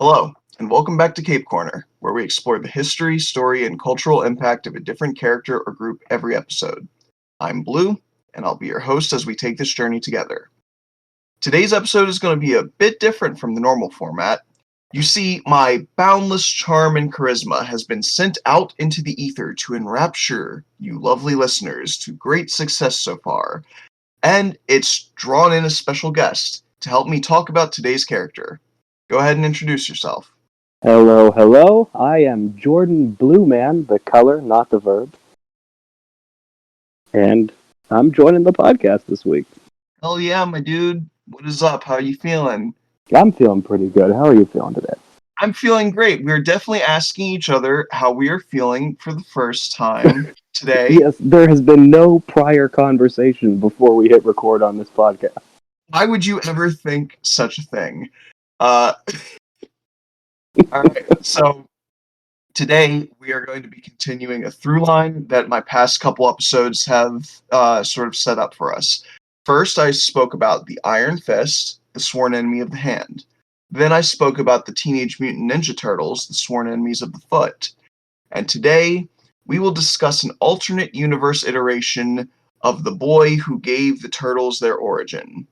Hello, and welcome back to Cape Corner, where we explore the history, story, and cultural impact of a different character or group every episode. I'm Blue, and I'll be your host as we take this journey together. Today's episode is going to be a bit different from the normal format. You see, my boundless charm and charisma has been sent out into the ether to enrapture you lovely listeners to great success so far, and it's drawn in a special guest to help me talk about today's character. Go ahead and introduce yourself. Hello, hello. I am Jordan Blue Man, the color, not the verb. And I'm joining the podcast this week. Hell yeah, my dude. What is up? How are you feeling? I'm feeling pretty good. How are you feeling today? I'm feeling great. We're definitely asking each other how we are feeling for the first time today. Yes, there has been no prior conversation before we hit record on this podcast. Why would you ever think such a thing? All right, so today we are going to be continuing a through line that my past couple episodes have sort of set up for us. First, I spoke about the Iron Fist, the sworn enemy of the hand. Then I spoke about the Teenage Mutant Ninja Turtles, the sworn enemies of the foot. And today, we will discuss an alternate universe iteration of the boy who gave the turtles their origin.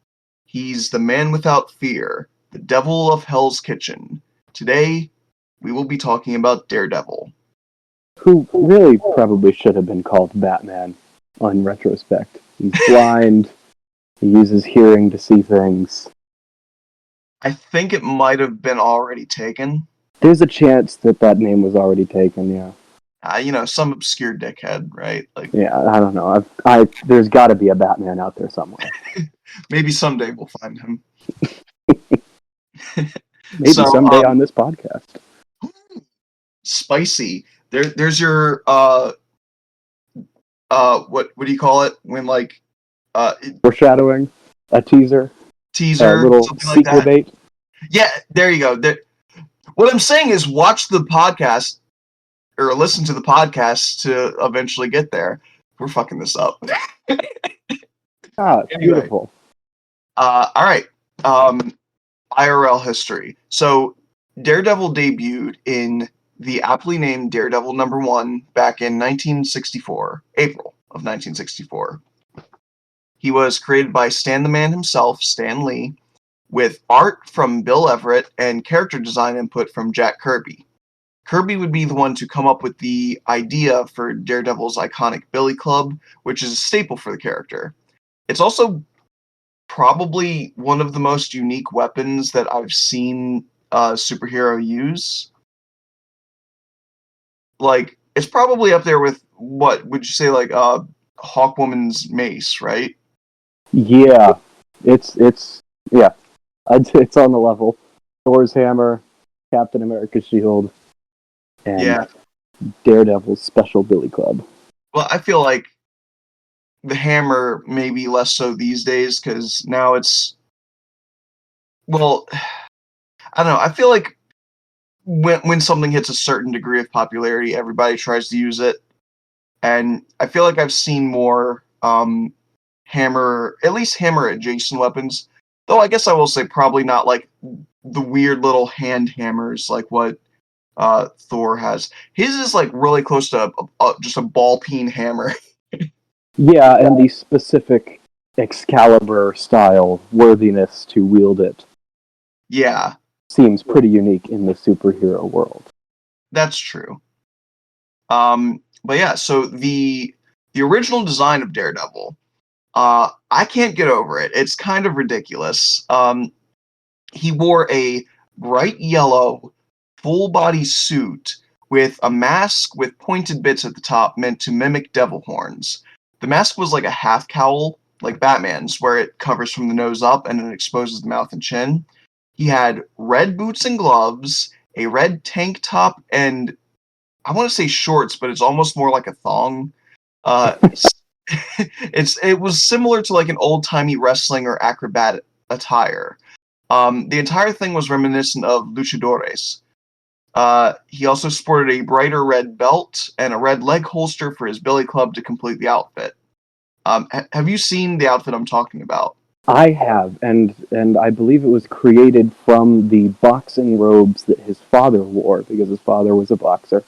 He's the man without fear, the devil of Hell's Kitchen. Today, we will be talking about Daredevil. Who really probably should have been called Batman on retrospect. He's blind, he uses hearing to see things. I think it might have been already taken. There's a chance that name was already taken, yeah. Some obscure dickhead, right? Like, Yeah, I don't know. There's got to be a Batman out there somewhere. maybe someday we'll find him. Maybe someday on this podcast. Spicy. There's your what do you call it when Foreshadowing, a teaser, teaser, a little something like sequel that. date. Yeah, there you go. What I'm saying is watch the podcast or listen to the podcast to eventually get there. We're fucking this up. Anyway. Beautiful. All right. IRL history. So Daredevil debuted in the aptly named Daredevil #1 back in 1964, April of 1964. He was created by Stan the Man himself, Stan Lee, with art from Bill Everett and character design input from Jack Kirby. Kirby would be the one to come up with the idea for Daredevil's iconic Billy Club, which is a staple for the character. It's also probably one of the most unique weapons that I've seen a superhero use. Like, it's probably up there with, what would you say, like, Hawkwoman's mace, right? Yeah, it's yeah, I'd say it's on the level. Thor's hammer, Captain America's shield, and Daredevil's special Billy Club. Well, I feel like the hammer maybe less so these days, because now it's, well, I don't know. I feel like when something hits a certain degree of popularity, everybody tries to use it, and I feel like I've seen more hammer, at least hammer adjacent weapons. Though I guess I will say probably not like the weird little hand hammers like what Thor has. His is like really close to just a ball peen hammer. Yeah, and the specific Excalibur style worthiness to wield it. Yeah, seems pretty unique in the superhero world. That's true. But yeah, so the original design of Daredevil, I can't get over it. It's kind of ridiculous. He wore a bright yellow full body suit with a mask with pointed bits at the top meant to mimic devil horns. The mask was like a half cowl, like Batman's, where it covers from the nose up and it exposes the mouth and chin. He had red boots and gloves, a red tank top, and I want to say shorts, but it's almost more like a thong. It was similar to like an old-timey wrestling or acrobat attire. The entire thing was reminiscent of luchadores. He also sported a brighter red belt and a red leg holster for his billy club to complete the outfit. Have you seen the outfit I'm talking about? I have, and I believe it was created from the boxing robes that his father wore because his father was a boxer,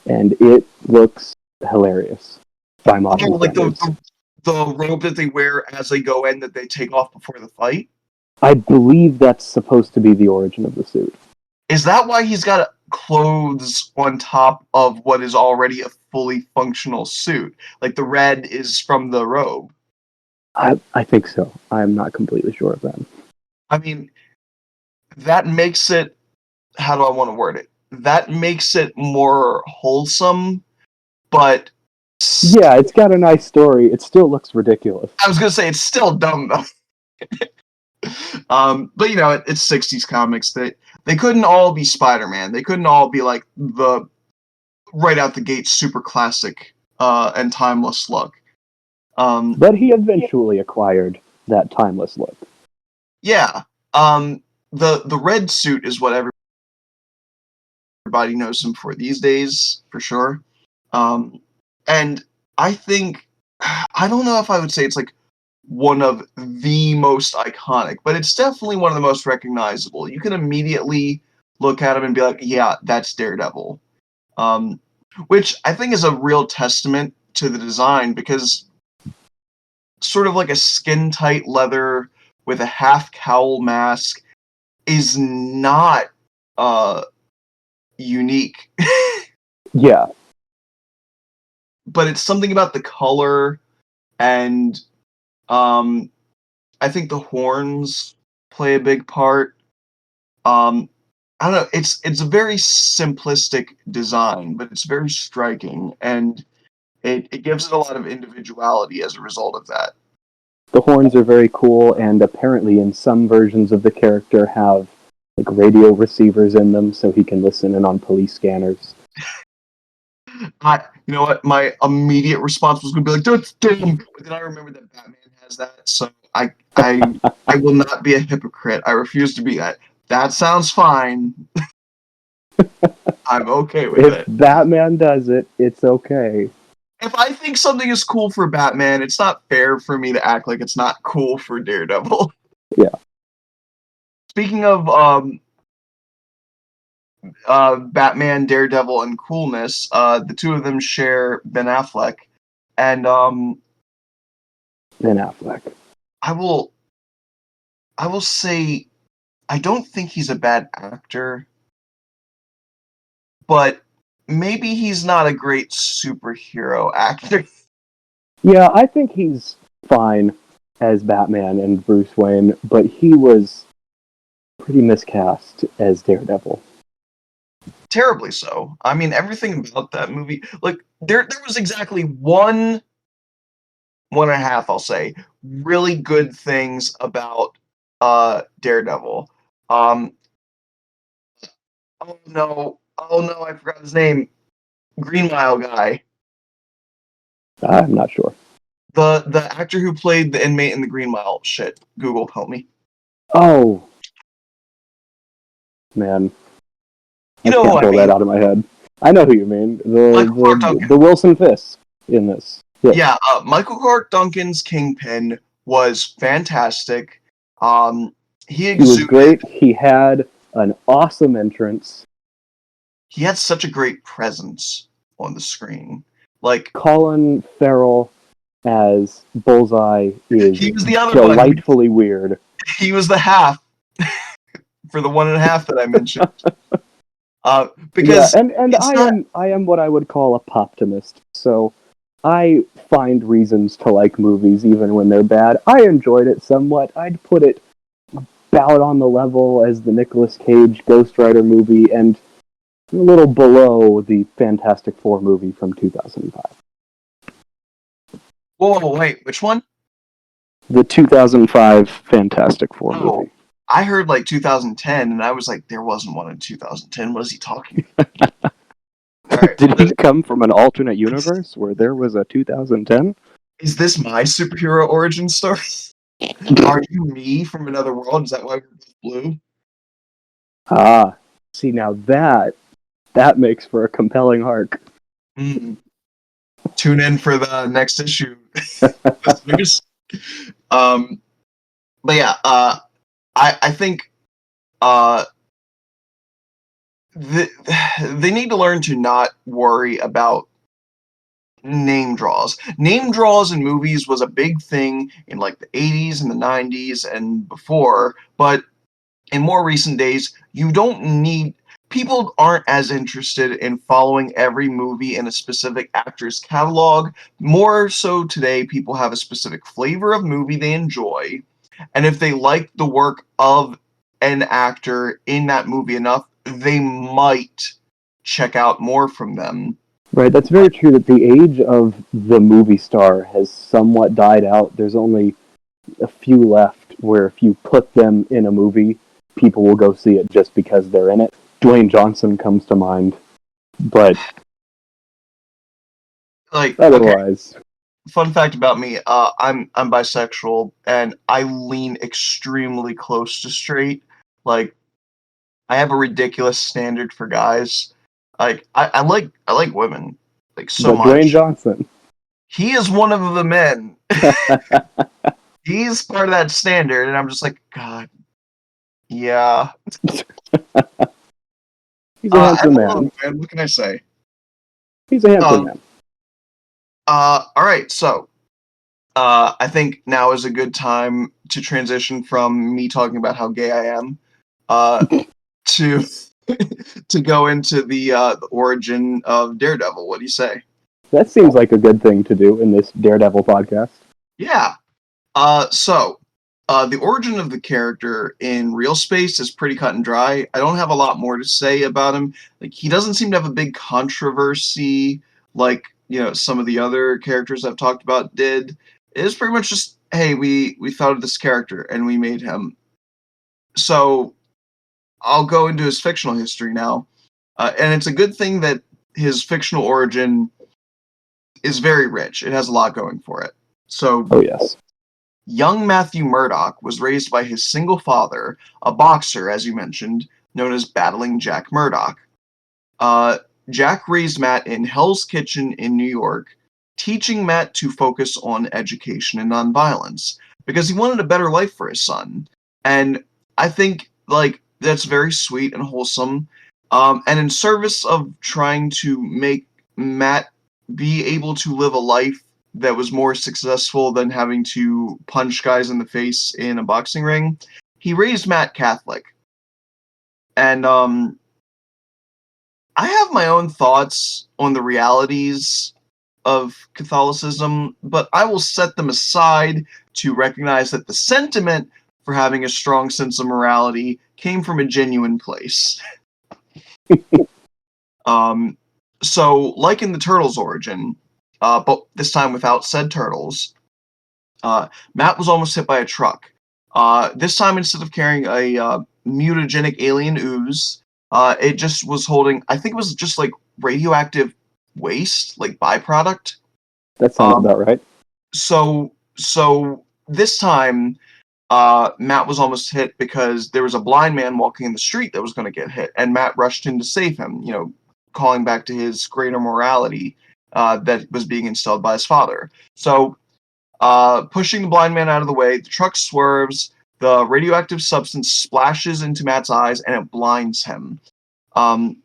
and it looks hilarious by Oh, modern like standards. the robe that they wear as they go in that they take off before the fight. I believe that's supposed to be the origin of the suit. Is that why he's got clothes on top of what is already a fully functional suit? Like the red is from the robe. I think so. I'm not completely sure of that. I mean, that makes it, how do I want to word it? That makes it more wholesome, but Yeah, it's got a nice story. It still looks ridiculous. I was gonna say it's still dumb though. But it's '60s comics. They couldn't all be Spider-Man. They couldn't all be like the right out the gate super classic and timeless look. But he eventually acquired that timeless look. Yeah. The red suit is what everybody knows him for these days, for sure. And I think I don't know if I would say it's like one of the most iconic, but it's definitely one of the most recognizable. You can immediately look at him and be like, yeah, that's Daredevil. Um, which I think is a real testament to the design because sort of like a skin tight leather with a half cowl mask is not unique. Yeah, But it's something about the color and um, I think the horns play a big part. Um, I don't know. It's a very simplistic design, but it's very striking, and it gives it a lot of individuality as a result of that. the horns are very cool, and apparently, in some versions of the character, have like radio receivers in them, so he can listen in on police scanners. You know what? My immediate response was going to be like, "That's dumb," but then I remembered that Batman has that, so I will not be a hypocrite. I refuse to be that. That sounds fine. I'm okay with If it. Batman does it, it's okay. If I think something is cool for Batman, it's not fair for me to act like it's not cool for Daredevil. Yeah. Speaking of Batman, Daredevil, and coolness, the two of them share Ben Affleck, and Ben Affleck. I will say I don't think he's a bad actor, but maybe he's not a great superhero actor. Yeah, I think he's fine as Batman and Bruce Wayne, but he was pretty miscast as Daredevil. Terribly so. I mean, everything about that movie, like there was exactly one and a half, I'll say, really good things about Daredevil. Um, oh no, I forgot his name. Green Mile guy, I'm not sure. the actor who played the inmate in the Green Mile. Shit, Google, help me. Oh, man. You I know who can't I pull that mean? out of my head. I know who you mean. Michael Clark Duncan. The Wilson Fisk in this. Yes. Yeah, Michael Clark Duncan's Kingpin was fantastic. Um, he He was exuded. great. He had an awesome entrance. He had such a great presence on the screen. Like Colin Farrell as Bullseye is he was the other one. delightfully weird. He was the half for the one and a half that I mentioned. Because yeah, and it's not. I am what I would call a poptimist. So I find reasons to like movies even when they're bad. I enjoyed it somewhat. I'd put it about on the level as the Nicolas Cage Ghost Rider movie and a little below the Fantastic Four movie from 2005. Whoa, wait, which one? The 2005 Fantastic Four Oh, movie. I heard like 2010, and I was like, there wasn't one in 2010. What is he talking about? All right, Did he come from an alternate universe where there was a 2010? is this my superhero origin story? Are you me from another world? Is that why we're both blue? Ah, see now that makes for a compelling arc. Mm. Tune in for the next issue. um, but yeah, I think uh, they need to learn to not worry about name draws. Name draws in movies was a big thing in like the 80s and the 90s and before, but in more recent days, you don't need people aren't as interested in following every movie in a specific actor's catalog. More so today, people have a specific flavor of movie they enjoy, and if they like the work of an actor in that movie enough, they might check out more from them. Right, that's very true that the age of the movie star has somewhat died out. There's only a few left where if you put them in a movie, people will go see it just because they're in it. Dwayne Johnson comes to mind, but Like, okay, otherwise, fun fact about me, I'm bisexual and I lean extremely close to straight. Like, I have a ridiculous standard for guys. Like, I like women like so but Dwayne much. Johnson. He is one of the men. He's part of that standard, and I'm just like, God, yeah. He's a I handsome don't know, man. man. What can I say? He's a handsome Um, man. all right, so I think now is a good time to transition from me talking about how gay I am, to to go into the origin of Daredevil. What do you say? That seems like a good thing to do in this Daredevil podcast. Yeah. So the origin of the character in real space is pretty cut and dry. I don't have a lot more to say about him. Like, he doesn't seem to have a big controversy like, some of the other characters I've talked about did. It is pretty much just, hey, we thought of this character and we made him. So I'll go into his fictional history now. And it's a good thing that his fictional origin is very rich. It has a lot going for it. So Oh, yes. young Matthew Murdock was raised by his single father, a boxer, as you mentioned, known as Battling Jack Murdock. Uh, Jack raised Matt in Hell's Kitchen in New York, teaching Matt to focus on education and nonviolence because he wanted a better life for his son. And I think, like, that's very sweet and wholesome. And in service of trying to make Matt be able to live a life that was more successful than having to punch guys in the face in a boxing ring, he raised Matt Catholic. And I have my own thoughts on the realities of Catholicism, but I will set them aside to recognize that the sentiment for having a strong sense of morality came from a genuine place. um, so, like in the Turtles' origin, but this time without said turtles, Matt was almost hit by a truck. This time, instead of carrying a mutagenic alien ooze, it just was holding, I think it was just like radioactive waste, like byproduct. That sounds Um, about right. so this time, Matt was almost hit because there was a blind man walking in the street that was going to get hit, and Matt rushed in to save him, calling back to his greater morality that was being instilled by his father. So, pushing the blind man out of the way, the truck swerves, the radioactive substance splashes into Matt's eyes, and it blinds him. Um,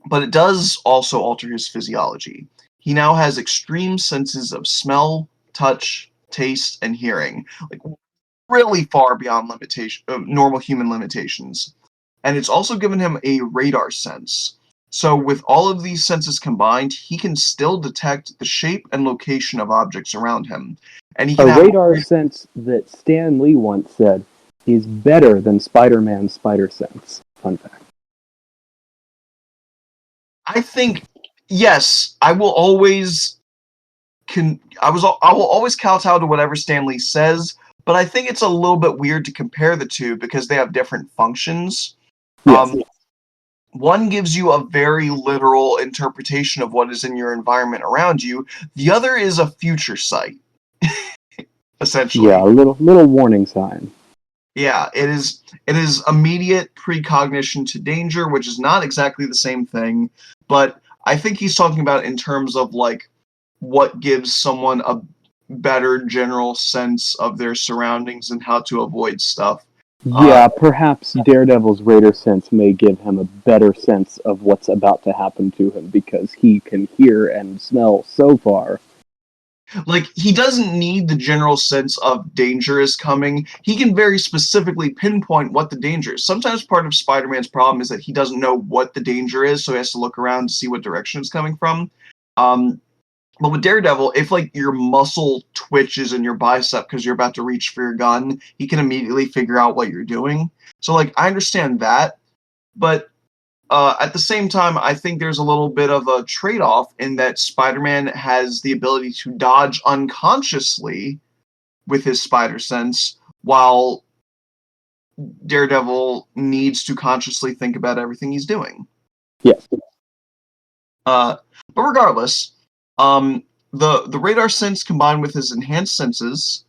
but it does also alter his physiology. He now has extreme senses of smell, touch, taste, and hearing, like really far beyond normal human limitations. And it's also given him a radar sense. So with all of these senses combined, he can still detect the shape and location of objects around him. And he can A have, radar sense that Stan Lee once said is better than Spider-Man's spider sense. Fun fact. I think, yes, I will always I will always kowtow to whatever Stan Lee says, but I think it's a little bit weird to compare the two because they have different functions. Yes. One gives you a very literal interpretation of what is in your environment around you. The other is a future sight, Yeah, essentially. a little warning sign. Yeah, it is. It is immediate precognition to danger, which is not exactly the same thing. But I think he's talking about in terms of like what gives someone better general sense of their surroundings and how to avoid stuff. Yeah, perhaps Daredevil's radar sense may give him a better sense of what's about to happen to him because he can hear and smell so far. Like, he doesn't need the general sense of danger is coming. He can very specifically pinpoint what the danger is. Sometimes part of Spider-Man's problem is that he doesn't know what the danger is, so he has to look around to see what direction it's coming from. But with Daredevil, if like your muscle twitches in your bicep because you're about to reach for your gun, he can immediately figure out what you're doing. So like I understand that, but at the same time, I think there's a little bit of a trade-off in that Spider-Man has the ability to dodge unconsciously with his spider sense, while Daredevil needs to consciously think about everything he's doing. Yes. But regardless, the radar sense combined with his enhanced senses,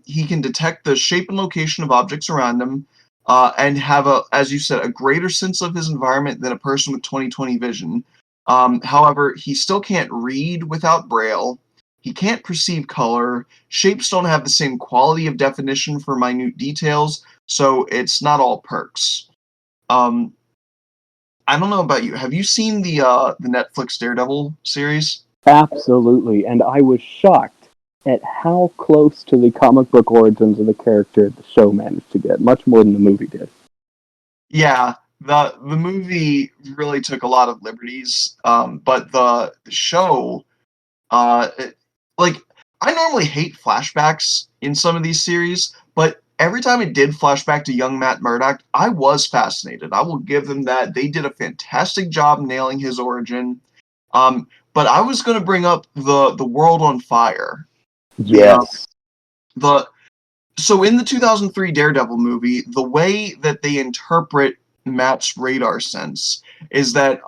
he can detect the shape and location of objects around him, and have as you said, a greater sense of his environment than a person with 20/20 vision. However, he still can't read without Braille. He can't perceive color. Shapes don't have the same quality of definition for minute details, so it's not all perks. Um, I don't know about you. Have you seen the Netflix Daredevil series? Absolutely, and I was shocked at how close to the comic book origins of the character the show managed to get, much more than the movie did. Yeah, the movie really took a lot of liberties, but the show, like I normally hate flashbacks in some of these series, but every time it did flashback to young Matt Murdock, I was fascinated. I will give them that. They did a fantastic job nailing his origin. But I was going to bring up the World on Fire. Yes. The So in the 2003 Daredevil movie, the way that they interpret Matt's radar sense is that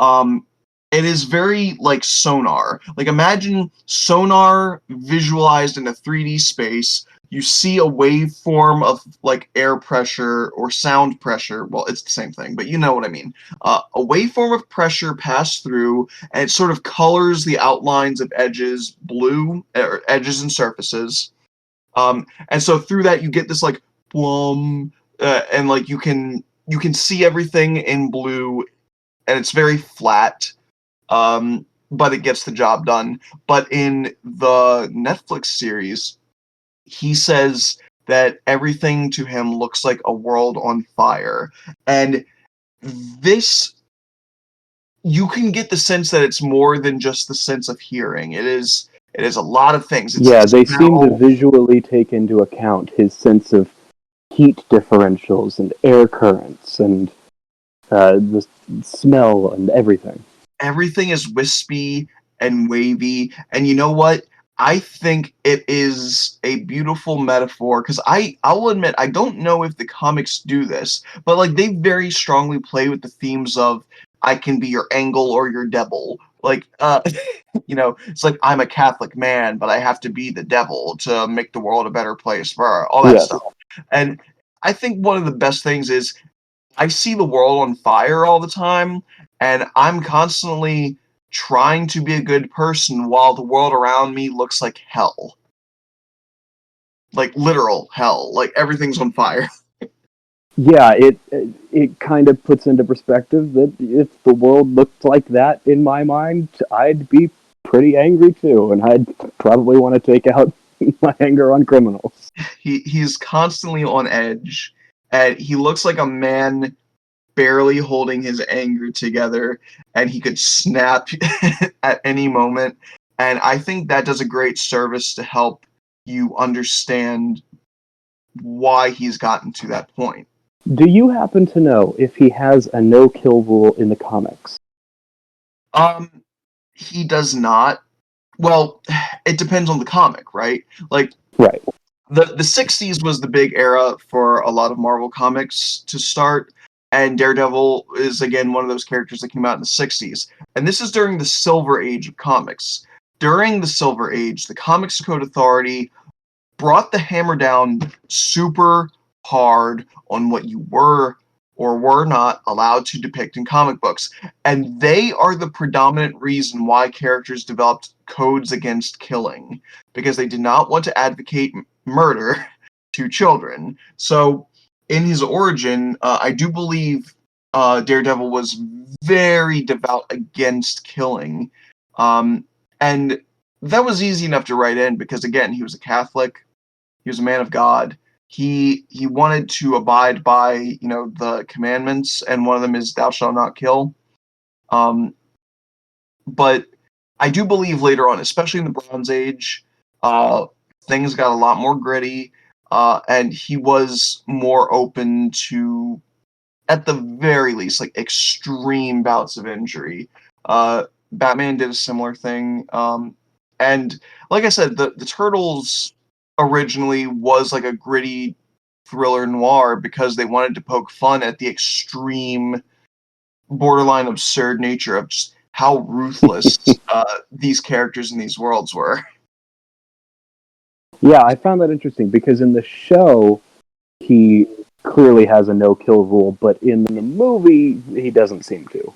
it is very like sonar. Like imagine sonar visualized in a 3D space. You see a waveform of like air pressure or sound pressure. Well, it's the same thing, but you know what I mean. A waveform of pressure pass through, and it sort of colors the outlines of edges blue, or edges and surfaces. And so through that you get this like plum, and like you can see everything in blue, and it's very flat, but it gets the job done. But in the Netflix series, he says that everything to him looks like a world on fire, and this you can get the sense that it's more than just the sense of hearing. It is a lot of things. It's Yeah, the they seem to smell. visually take into account his sense of heat differentials and air currents and the smell and everything. Everything is wispy and wavy, and you know what, I think it is a beautiful metaphor, because I will admit I don't know if the comics do this, but like they very strongly play with the themes of I can be your angel or your devil, like it's like I'm a Catholic man but I have to be the devil to make the world a better place, for all that Yes. stuff. And I think one of the best things is I see the world on fire all the time, and I'm constantly trying to be a good person while the world around me looks like hell. Like literal hell. Like everything's on fire. Yeah, it kind of puts into perspective that if the world looked like that in my mind, I'd be pretty angry too, and I'd probably want to take out my anger on criminals. He's constantly on edge, and he looks like a man barely holding his anger together, and he could snap at any moment. And I think that does a great service to help you understand why he's gotten to that point. Do you happen to know if he has a no-kill rule in the comics? Um, he does not. Well, it depends on the comic, right? Like Right. the 60s was the big era for a lot of Marvel comics to start, and Daredevil is again one of those characters that came out in the 60s. And this is during the Silver Age of comics. During the Silver Age, the Comics Code Authority brought the hammer down super hard on what you were or were not allowed to depict in comic books. And they are the predominant reason why characters developed codes against killing, because they did not want to advocate murder to children. So in his origin, I do believe Daredevil was very devout against killing. And that was easy enough to write in because, again, he was a Catholic. He was a man of God. He wanted to abide by, the commandments, and one of them is "Thou shalt not kill." But I do believe later on, especially in the Bronze Age, things got a lot more gritty, and he was more open to, at the very least, like extreme bouts of injury. Batman did a similar thing, and like I said, the Turtles originally was like a gritty thriller noir because they wanted to poke fun at the extreme, borderline absurd nature of just how ruthless these characters in these worlds were. Yeah, I found that interesting because in the show, he clearly has a no-kill rule, but in the movie, he doesn't seem to.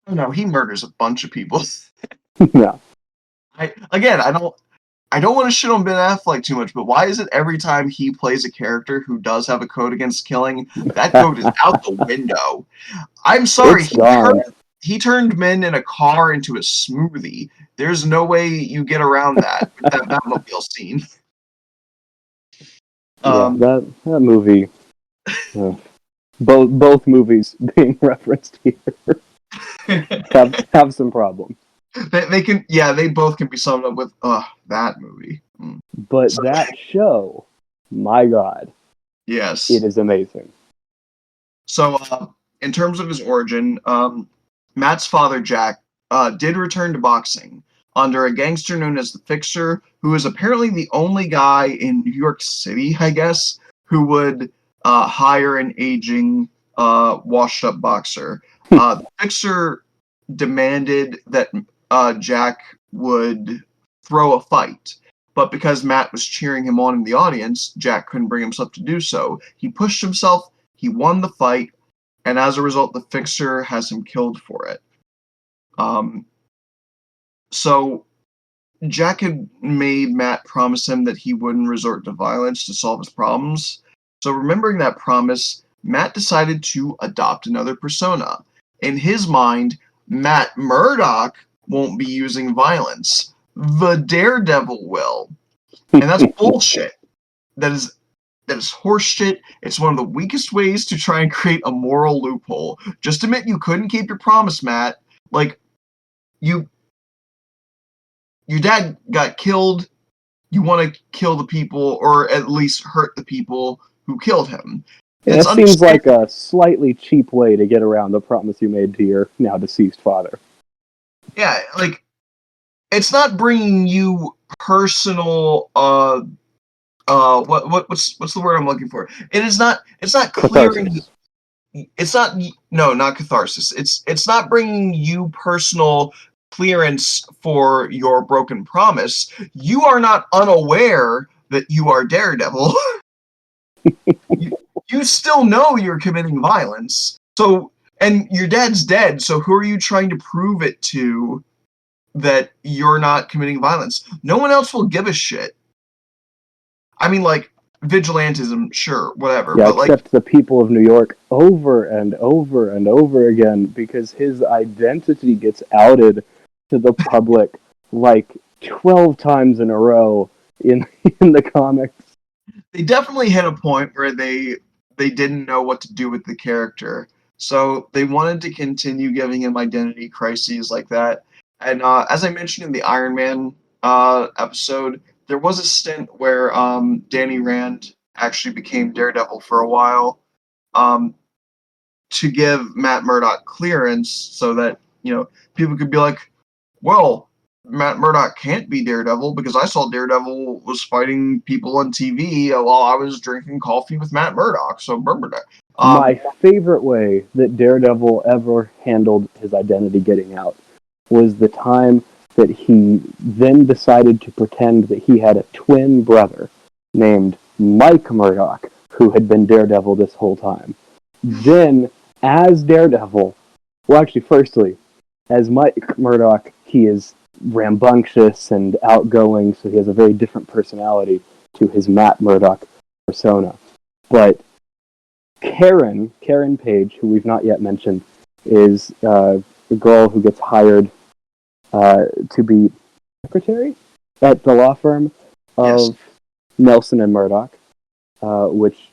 No, he murders a bunch of people. Yeah. I don't want to shit on Ben Affleck too much, but why is it every time he plays a character who does have a code against killing, that code is out the window? I'm sorry, It's gone. he turned men in a car into a smoothie. There's no way you get around that with that Batmobile scene. That movie. Both movies being referenced here have some problems. They both can be summed up with that movie. But that show, my God, yes, it is amazing. So, in terms of his origin, Matt's father, Jack, did return to boxing under a gangster known as the Fixer, who is apparently the only guy in New York City, I guess, who would hire an aging, washed-up boxer. The Fixer demanded that Jack would throw a fight, but because Matt was cheering him on in the audience, Jack couldn't bring himself to do so. He pushed himself, he won the fight, and as a result, the Fixer has him killed for it. So Jack had made Matt promise him that he wouldn't resort to violence to solve his problems. So remembering that promise, Matt decided to adopt another persona. In his mind, Matt Murdock won't be using violence. The Daredevil will. And that's bullshit. That is horseshit. It's one of the weakest ways to try and create a moral loophole. Just admit you couldn't keep your promise, Matt. Like, your dad got killed. You want to kill the people, or at least hurt the people who killed him. It seems like a slightly cheap way to get around the promise you made to your now deceased father. Yeah, like, it's not bringing you personal, what's the word I'm looking for? It's not clearing. Catharsis. It's not catharsis. It's not bringing you personal clearance for your broken promise. You are not unaware that you are Daredevil. you still know you're committing violence. So, and your dad's dead, so who are you trying to prove it to that you're not committing violence? No one else will give a shit. I mean, like, vigilantism, sure, whatever. Yeah, but except the people of New York over and over and over again, because his identity gets outed to the public like 12 times in a row in the comics. They definitely hit a point where they didn't know what to do with the character, so they wanted to continue giving him identity crises like that. And as I mentioned in the Iron Man episode, there was a stint where Danny Rand actually became Daredevil for a while, to give Matt Murdock clearance so that, people could be like, well, Matt Murdock can't be Daredevil because I saw Daredevil was fighting people on TV while I was drinking coffee with Matt Murdock. So, my favorite way that Daredevil ever handled his identity getting out was the time that he then decided to pretend that he had a twin brother named Mike Murdock, who had been Daredevil this whole time. Then As Daredevil, well, actually, firstly, as Mike Murdock, he is rambunctious and outgoing, so he has a very different personality to his Matt Murdock persona. But Karen Page, who we've not yet mentioned, is the girl who gets hired to be secretary at the law firm of Yes. Nelson and Murdoch, which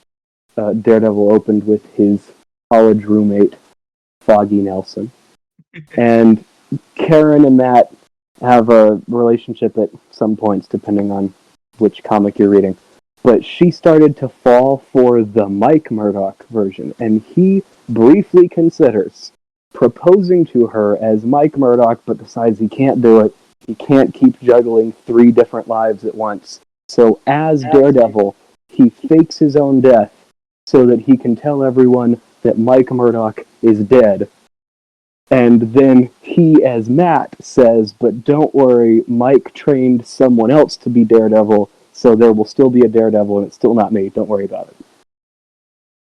Daredevil opened with his college roommate, Foggy Nelson. And Karen and Matt have a relationship at some points, depending on which comic you're reading. But she started to fall for the Mike Murdock version, and he briefly considers proposing to her as Mike Murdock, but decides he can't do it. He can't keep juggling 3 different lives at once. So, as Daredevil, he fakes his own death so that he can tell everyone that Mike Murdock is dead. And then he, as Matt, says, but don't worry, Mike trained someone else to be Daredevil, so there will still be a Daredevil, and it's still not me. Don't worry about it.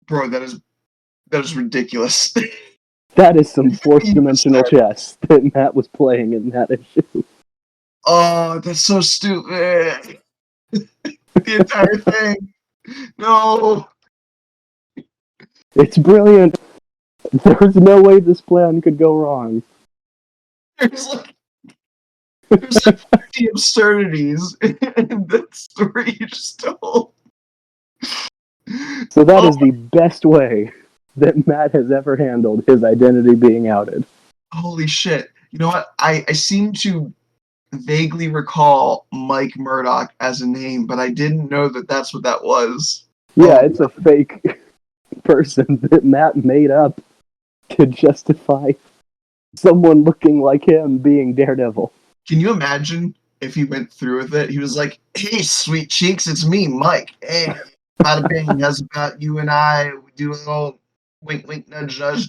Bro, that is ridiculous. That is some fourth-dimensional chess that Matt was playing in that issue. Oh, that's so stupid. The entire thing. No. It's brilliant. There's no way this plan could go wrong. There's like 50 absurdities in that story you just told. So that is the best way that Matt has ever handled his identity being outed. Holy shit. You know what? I seem to vaguely recall Mike Murdock as a name, but I didn't know that that's what that was. Yeah, it's a fake person that Matt made up to justify someone looking like him being Daredevil. Can you imagine if he went through with it? He was like, "Hey, sweet cheeks, it's me, Mike. Hey, bada bing, how's about you and I? We do a little wink, wink, nudge, nudge."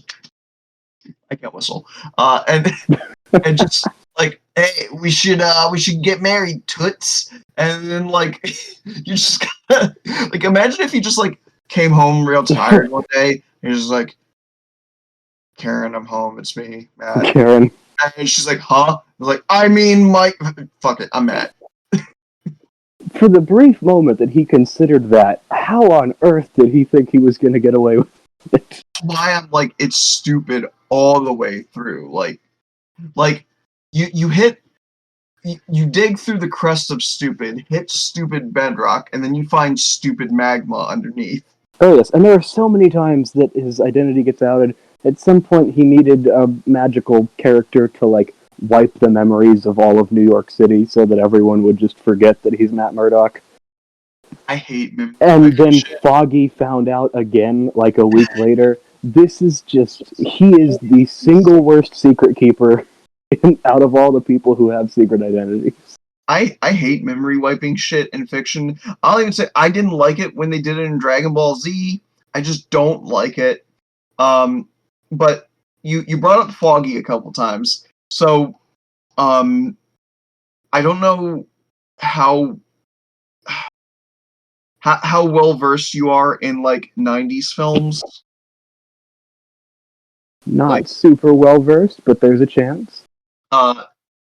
I can't whistle. And just like, "Hey, we should get married, toots." And then like, you just gotta, like, imagine if he just like came home real tired one day. And he's just like, "Karen, I'm home. It's me, Matt." Karen. And she's like, "Huh?" I was like, "I mean, Mike." Fuck it, I'm Matt. For the brief moment that he considered that, how on earth did he think he was going to get away with it? That's why I'm like, it's stupid all the way through. Like you hit, you dig through the crust of stupid, hit stupid bedrock, and then you find stupid magma underneath. Oh yes, and there are so many times that his identity gets outed. At some point, he needed a magical character to like wipe the memories of all of New York City, so that everyone would just forget that he's Matt Murdock. I hate memory. And then shit. Foggy found out again, like a week later. This is just, he is the single worst secret keeper out of all the people who have secret identities. I hate memory wiping shit in fiction. I'll even say I didn't like it when they did it in Dragon Ball Z. I just don't like it. But you brought up Foggy a couple times, so I don't know how how well versed you are in like 90s films. Not Like, super well versed, but there's a chance.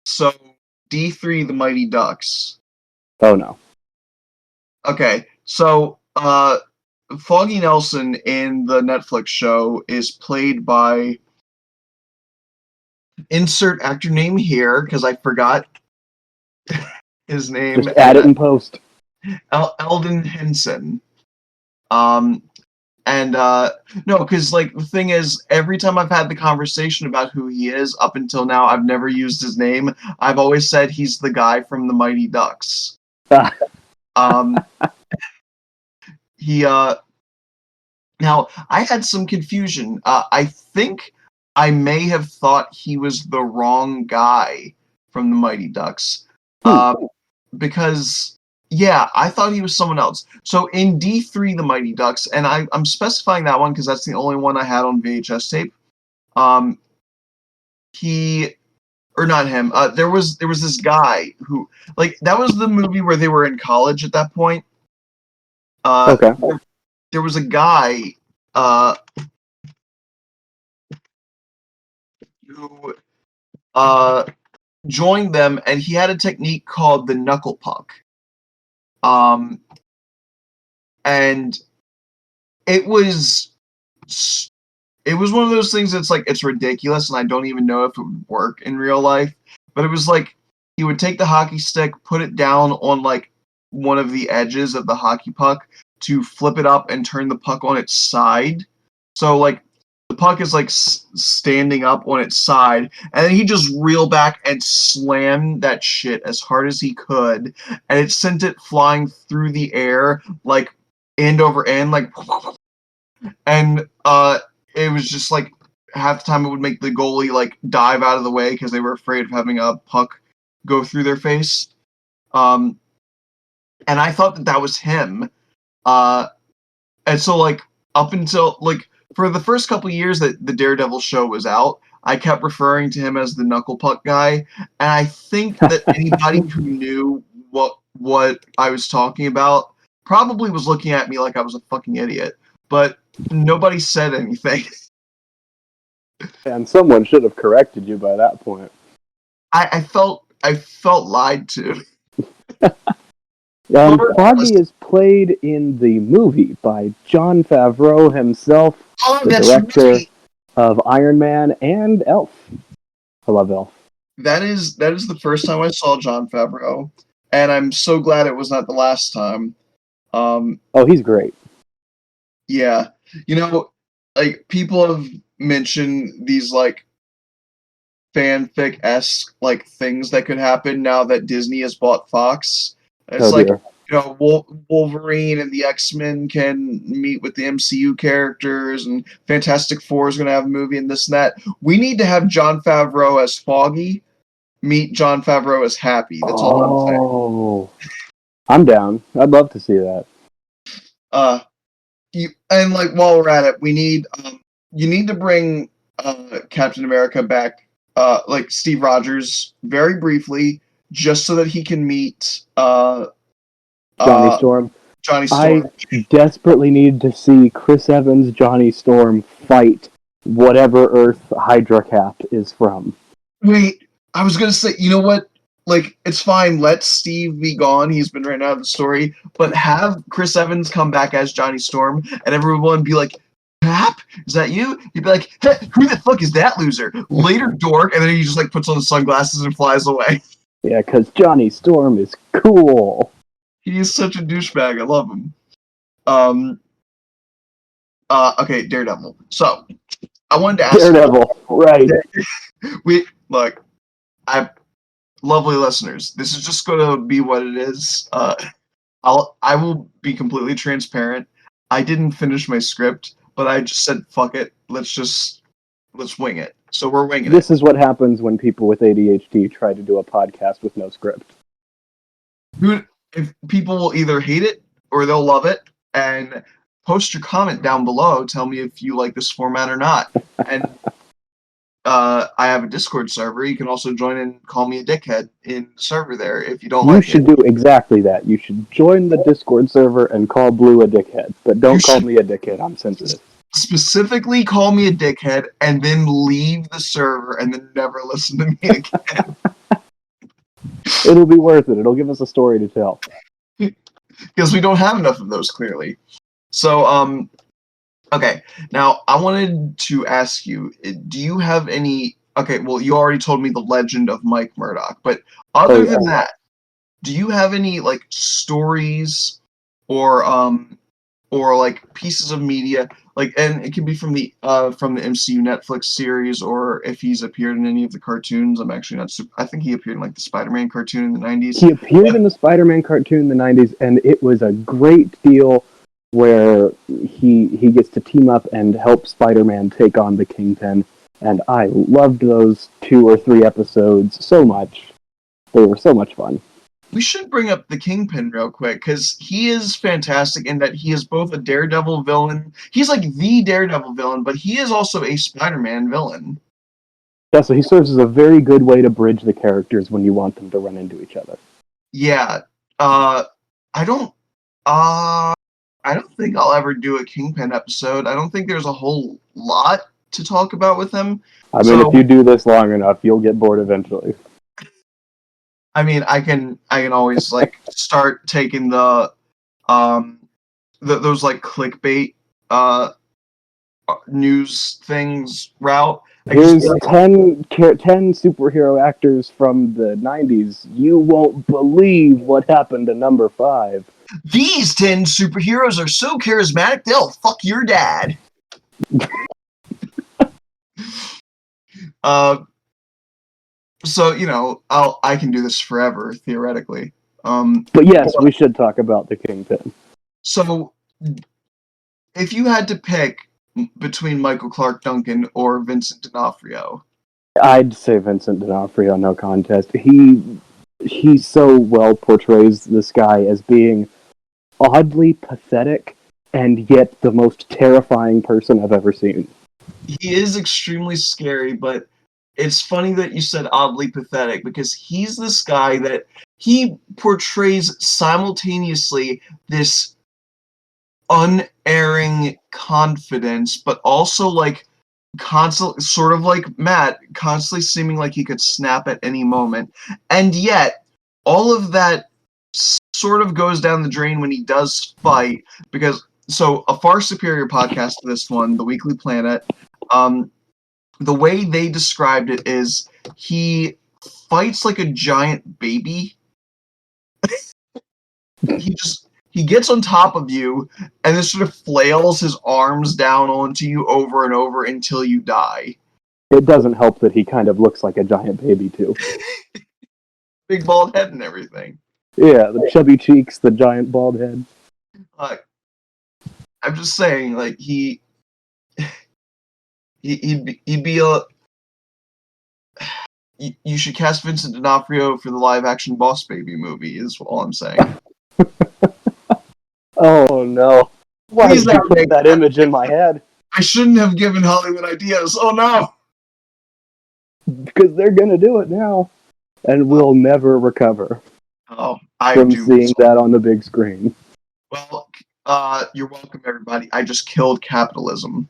So D3 The Mighty Ducks. Oh no. Okay, so Foggy Nelson in the Netflix show is played by, insert actor name here because I forgot his name. Just add it in post. Eldon Henson. And no, because like the thing is, every time I've had the conversation about who he is up until now, I've never used his name. I've always said he's the guy from the Mighty Ducks. He Now I had some confusion. I think I may have thought he was the wrong guy from the Mighty Ducks. Because yeah, I thought he was someone else. So in D3 The Mighty Ducks, and I'm specifying that one because that's the only one I had on VHS tape. He, or not him, there was this guy who, like, that was the movie where they were in college at that point. Okay. There was a guy who joined them, and he had a technique called the knuckle puck. And it was one of those things that's like, it's ridiculous, and I don't even know if it would work in real life. But it was like, he would take the hockey stick, put it down on like one of the edges of the hockey puck to flip it up and turn the puck on its side. So like the puck is like standing up on its side, and then he just reel back and slammed that shit as hard as he could, and it sent it flying through the air like end over end, like, and it was just like half the time it would make the goalie like dive out of the way because they were afraid of having a puck go through their face. And I thought that was him. And so like up until like for the first couple years that the Daredevil show was out, I kept referring to him as the knuckle puck guy, and I think that anybody who knew what I was talking about probably was looking at me like I was a fucking idiot, but nobody said anything. And someone should have corrected you by that point. I felt lied to. Foggy is played in the movie by Jon Favreau himself, the director right. of Iron Man and Elf. I love Elf. That is the first time I saw Jon Favreau, and I'm so glad it was not the last time. Oh, he's great. Yeah, like people have mentioned these like fanfic-esque like things that could happen now that Disney has bought Fox. It's like, Wolverine and the X-Men can meet with the MCU characters, and Fantastic Four is going to have a movie and this and that. We need to have Jon Favreau as Foggy meet Jon Favreau as Happy. That's all I'm saying. Oh, I'm down. I'd love to see that. And like while we're at it, we need you need to bring Captain America back, like Steve Rogers, very briefly, just so that he can meet Johnny Storm. Johnny Storm. I desperately need to see Chris Evans, Johnny Storm fight whatever Earth Hydra Cap is from. Wait, I was gonna say, you know what? Like, it's fine. Let Steve be gone. He's been written out of the story. But have Chris Evans come back as Johnny Storm, and everyone be like, Cap? Is that you? He'd be like, hey, who the fuck is that loser? Later, dork. And then he just like puts on the sunglasses and flies away. Yeah, because Johnny Storm is cool. He is such a douchebag. I love him. Okay, Daredevil. So, I wanted to ask Daredevil, right. Lovely listeners, this is just going to be what it is. I will be completely transparent. I didn't finish my script, but I just said, fuck it. Let's wing it. So we're winging it. This is what happens when people with ADHD try to do a podcast with no script. If people will either hate it or they'll love it, and post your comment down below. Tell me if you like this format or not. And I have a Discord server. You can also join and call me a dickhead in the server there if you don't like it. You should do exactly that. You should join the Discord server and call Blue a dickhead. But don't call me a dickhead. I'm sensitive. Specifically call me a dickhead and then leave the server and then never listen to me again. It'll be worth it. It'll give us a story to tell. Because we don't have enough of those, clearly. So, okay. Now, I wanted to ask you, do you have any... Okay, well, you already told me the legend of Mike Murdock, but other than that, do you have any, like, stories or like, pieces of media, like, and it can be from the MCU Netflix series, or if he's appeared in any of the cartoons. I'm actually not super... I think he appeared in, like, the Spider-Man cartoon in the 90s. He appeared in the Spider-Man cartoon in the 90s, and it was a great deal where he gets to team up and help Spider-Man take on the Kingpin, and I loved those 2 or 3 episodes so much. They were so much fun. We should bring up the Kingpin real quick, because he is fantastic in that he is both a Daredevil villain. He's like the Daredevil villain, but he is also a Spider-Man villain. Yeah, so he serves as a very good way to bridge the characters when you want them to run into each other. Yeah. I don't think I'll ever do a Kingpin episode. I don't think there's a whole lot to talk about with him. I mean, So, if you do this long enough, you'll get bored eventually. I mean, I can always like start taking those like clickbait news things route. I just Here's 10 superhero actors from the 90s. You won't believe what happened to number 5. these 10 superheroes are so charismatic they'll fuck your dad. So I can do this forever theoretically. But yes, we should talk about the Kingpin. So if you had to pick between Michael Clark Duncan or Vincent D'Onofrio, I'd say Vincent D'Onofrio, no contest. He so well portrays this guy as being oddly pathetic and yet the most terrifying person I've ever seen. he is extremely scary, but it's funny that you said oddly pathetic because he's this guy that he portrays simultaneously this unerring confidence, but also like constantly, sort of like Matt, constantly seeming like he could snap at any moment. And yet, all of that sort of goes down the drain when he does fight, because so a far superior podcast to this one, The Weekly Planet, the way they described it is he fights like a giant baby. He gets on top of you and then sort of flails his arms down onto you over and over until you die. It doesn't help that he kind of looks like a giant baby, too. Big bald head and everything. Yeah, the chubby cheeks, the giant bald head. I'm just saying, like, he'd be a... You should cast Vincent D'Onofrio for the live-action Boss Baby movie, is all I'm saying. Oh, no. Why Please did you don't put make that image in my head? I shouldn't have given Hollywood ideas. Oh, no! Because they're going to do it now. And we'll never recover from seeing that on the big screen. Well, you're welcome, everybody. I just killed capitalism.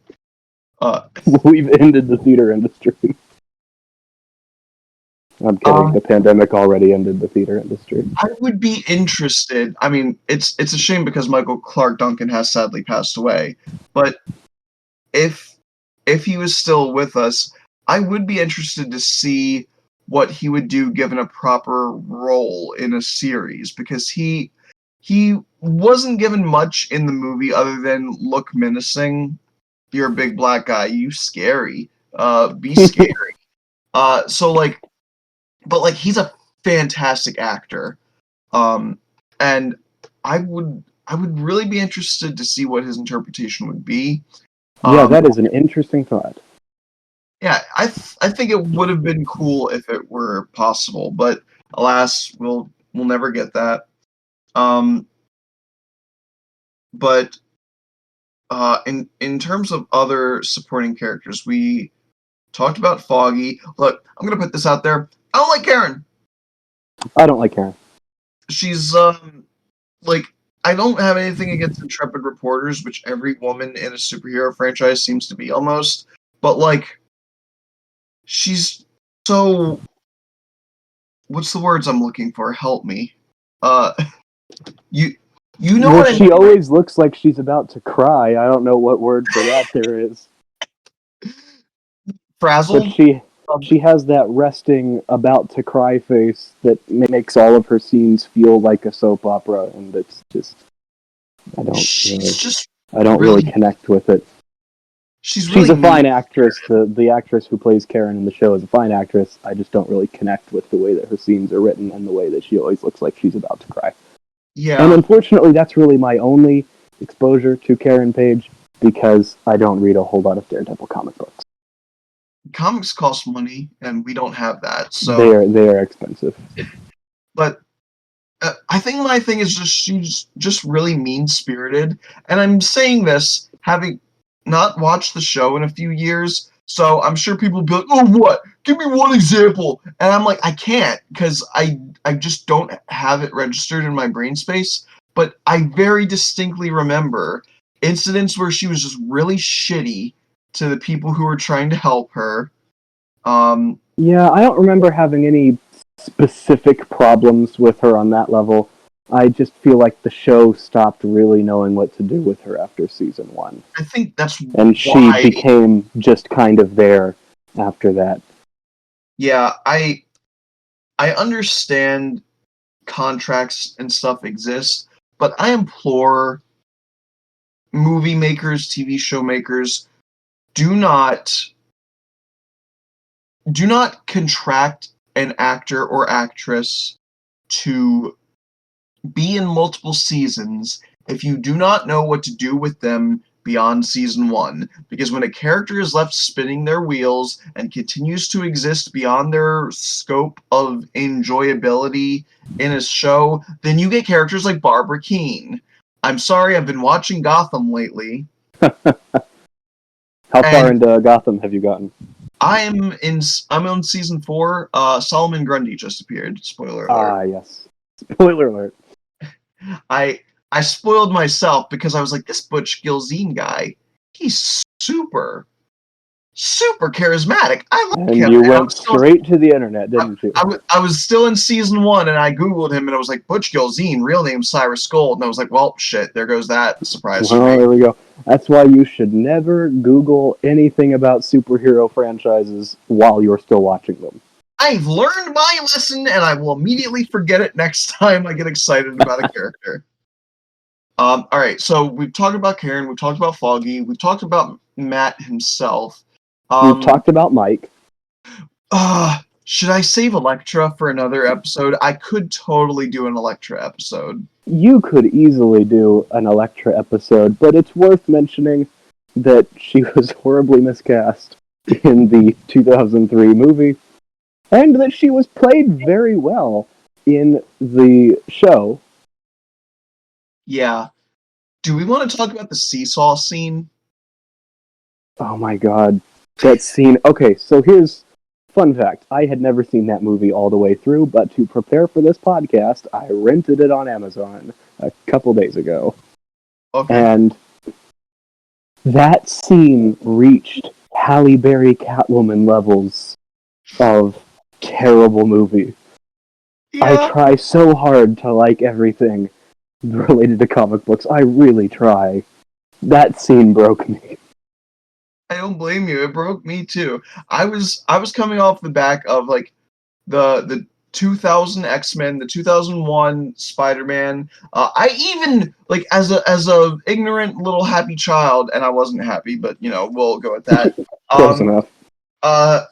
We've ended the theater industry. I'm kidding. The pandemic already ended the theater industry. I would be interested. I mean, it's a shame because Michael Clark Duncan has sadly passed away. But if he was still with us, I would be interested to see what he would do given a proper role in a series, because he wasn't given much in the movie other than look menacing. You're a big black guy. You scary. Be scary. So like, but like he's a fantastic actor. And I would really be interested to see what his interpretation would be. Yeah, that is an interesting thought. Yeah, I think it would have been cool if it were possible, but alas, we'll never get that. But in terms of other supporting characters, we talked about Foggy. Look, I'm gonna put this out there. I don't like Karen. I don't like Karen. She's like, I don't have anything against intrepid reporters, which every woman in a superhero franchise seems to be almost, but like, she's so, what's the words I'm looking for? Help me. You know well, what I mean? She always looks like she's about to cry. I don't know what word for that there is. Frazzled? But she has that resting, about to cry face that makes all of her scenes feel like a soap opera, and it's just I don't really connect with it. She's a fine actress. The actress who plays Karen in the show is a fine actress. I just don't really connect with the way that her scenes are written and the way that she always looks like she's about to cry. Yeah. And unfortunately, that's really my only exposure to Karen Page, because I don't read a whole lot of Daredevil comic books. Comics cost money, and we don't have that, so they are expensive. But I think my thing is just she's just really mean-spirited, and I'm saying this having not watched the show in a few years, so I'm sure people will be like, "Oh, what? Give me one example," and I'm like, I can't, because I just don't have it registered in my brain space. But I very distinctly remember incidents where she was just really shitty, to the people who were trying to help her. Yeah, I don't remember having any specific problems with her on that level. I just feel like the show stopped really knowing what to do with her after season 1. I think that's And she why. became just kind of there after that. Yeah, I understand contracts and stuff exist, but I implore movie makers, TV show makers, do not contract an actor or actress to be in multiple seasons if you do not know what to do with them beyond season 1. Because when a character is left spinning their wheels and continues to exist beyond their scope of enjoyability in a show, then you get characters like Barbara Keene. I'm sorry, I've been watching Gotham lately. How far into Gotham have you gotten? I'm on season 4. Solomon Grundy just appeared. Spoiler alert. Ah, yes. Spoiler alert. I spoiled myself because I was like, this Butch Gilzine guy, he's super charismatic. I like And him. you And went straight to the internet, didn't you? I was still in season 1, and I googled him, and I was like, Butch Gilzine, real name Cyrus Gold, and I was like, well, shit, there goes that surprise for me. There we go. That's why you should never Google anything about superhero franchises while you're still watching them. I've learned my lesson, and I will immediately forget it next time I get excited about a character. All right, so we've talked about Karen, we've talked about Foggy, we've talked about Matt himself. We've talked about Mike. Should I save Elektra for another episode? I could totally do an Elektra episode. You could easily do an Elektra episode, but it's worth mentioning that she was horribly miscast in the 2003 movie, and that she was played very well in the show. Yeah. Do we want to talk about the seesaw scene? Oh my god. That scene. Okay, so here's fun fact. I had never seen that movie all the way through, but to prepare for this podcast, I rented it on Amazon a couple days ago. Okay. And that scene reached Halle Berry Catwoman levels of terrible movie. Yeah. I try so hard to like everything related to comic books. I really try. That scene broke me. I don't blame you. It broke me too. I was coming off the back of like the 2000 X-Men, the 2001 Spider-Man. I even like as a ignorant little happy child, and I wasn't happy, but we'll go with that. Close enough. I